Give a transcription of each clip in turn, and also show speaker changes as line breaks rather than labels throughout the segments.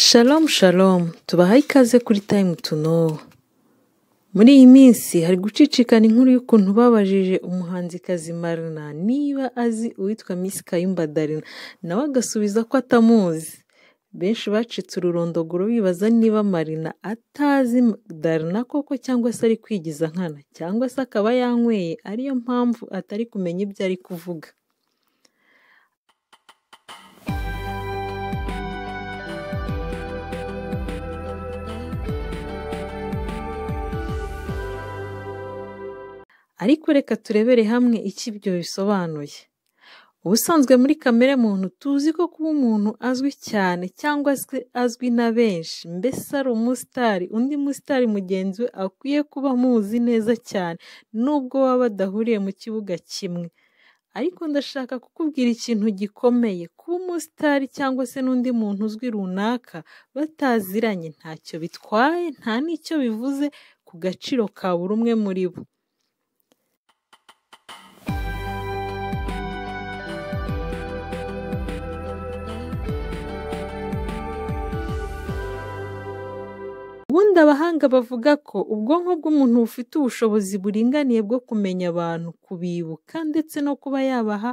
Shalom shalom, tubahaye ikaze kuri Time to Know. Muri iyi minsi hari gucicikana inkuru y'ukuntu babajije umuhanzikazi Marina niba azi uwitwa Miss Kayumba Darina, nawe agasubiza ko atamuzi. Benshi bacitse ururondogoro bibaza niba Marina atazi Darina koko cyangwa se ari kwigiza nkana, cyangwa se akaba yanyweye ariyo mpamvu atari kumenya ibyo ari kuvuga. Ariko reka turebere hamwe icyo ibyo bisobanuye. Ubusanzwe muri kamere muntu tuzi ko kuba umuntu azwi cyane cyangwa se azwi na benshi, mbese ari umusitari, undi musitari mugenzi we akwiye kuba amuzi neza cyane nubwo baba badahuriye mu kibuga kimwe. Ariko ndashaka kukubwira ikintu gikomeye, kuba umusitari cyangwa se n'undi muntu uzwi runaka bataziranye ntacyo bitwaye, nta n'icyo bivuze ku gaciro ka buri umwe muri bo. Ubundi abahanga bavuga ko ubwonko bw'umuntu bufite ubushobozi buringaniye bwo kumenya abantu, kubibuka ndetse no kuba yabaha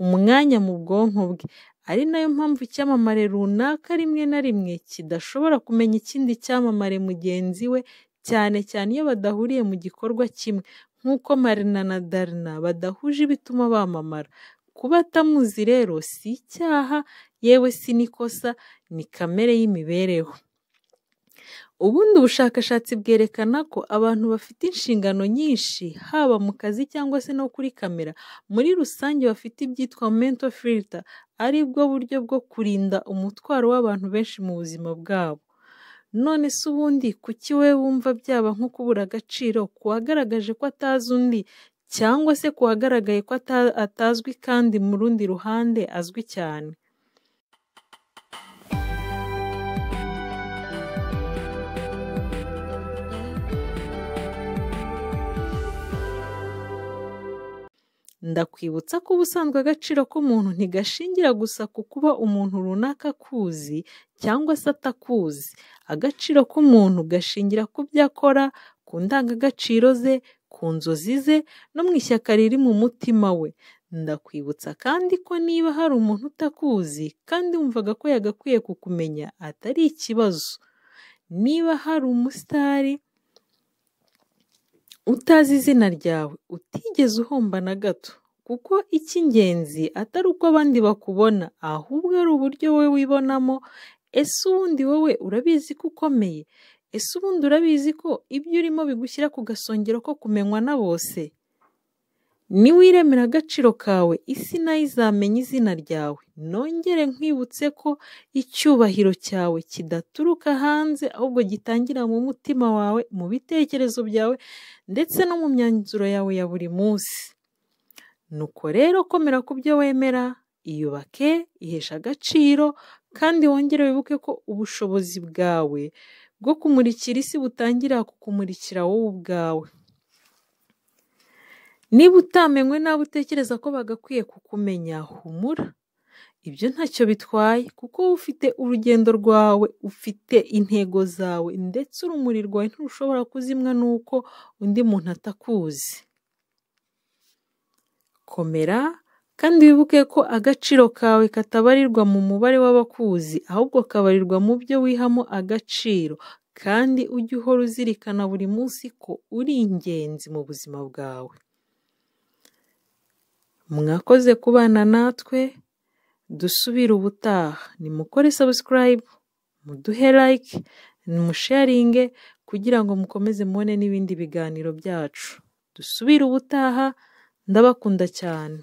umwanya mu bwonko bwe. Ari nayo mpamvu icyamamare runaka rimwe na rimwe kidashobora kumenya ikindi cyamamare mugenzi we, cyane cyane iyo badahuriye mu gikorwa kimwe, nk'uko Marina na Darina badahuje ibituma bamamara. Kuba atamuzi rero si icyaha, yewe si n'ikosa, ni kamere y'imibereho. Ubundi ubushakashatsi bwerekana ko abantu bafite inshingano nyinshi, haba mu kazi cyangwa se no kuri kamera, muri rusange bafite ibyitwa mental filter, ari bwo buryo bwo kurinda umutwaro w'abantu benshi mu buzima bwabo. None se ubundi kuki we wumva byaba nko kubura agaciro kuwagaragaje ko atazi undi, cyangwa se kuwagaragaye ko atazwi kandi mu rundi ruhande azwi cyane? Ndakwibutsa ko ubusanzwe agaciro k'umuntu ntigashingira gusa ku kuba umuntu runaka akuzi cyangwa se atakuzi. Agaciro k'umuntu gashingira ku byo akora, ku ndangagaciro ze, ku nzozi ze no mu ishyaka riri mu mutima we. Ndakwibutsa kandi ko niba hari umuntu utakuzi kandi wumvaga ko yagakwiye kukumenya, atari ikibazo. Niba hari umusitari utazi izina ryawe, utigeze uhomba na gato, kuko icy'ingenzi atari uko abandi bakubona, ahubwo ari uburyo wowe wibonamo. Ese ubundi wowe urabizi ko ukomeye? Ese ubundi urabizi ko ibyo urimo bigushyira ku gasongero ko kumenywa na bose? Niwiremera agaciro kawe, isi nayo izamenya izina ryawe. Nongere nkwibutse ko icyubahiro cyawe kidaturuka hanze, ahubwo gitangira mu mutima wawe, mu bitekerezo byawe ndetse no mu myanzuro yawe ya buri munsi. Nuko rero komera ku byo wemera, iyubake, ihesha agaciro, kandi wongere wibuke ko ubushobozi bwawe bwo kumurikira isi butangira kukumurikira wowe ubwawe. Niba utamenywe n'abo utekereza ko bagakwiye kukumenya, humura. Ibyo ntacyo bitwaye, kuko wowe ufite urugendo rwawe, ufite intego zawe, ndetse urumuri rwawe nturushobora kuzimwa n'uko undi muntu atakuzi. Komera, kandi wibuke ko agaciro kawe katabarirwa mu mubare w'abakuzi, ahubwo kabarirwa mu byo wihamo agaciro, kandi ujye uhora uzirikana buri munsi ko uri ingenzi mu buzima bwawe. Mwakoze kubana natwe, dusubire ubutaha. Nimukore subscribe, muduhe like, nimusharinge kugira ngo mukomeze mubone n'ibindi biganiro byacu. Dusubire ubutaha, ndabakunda cyane.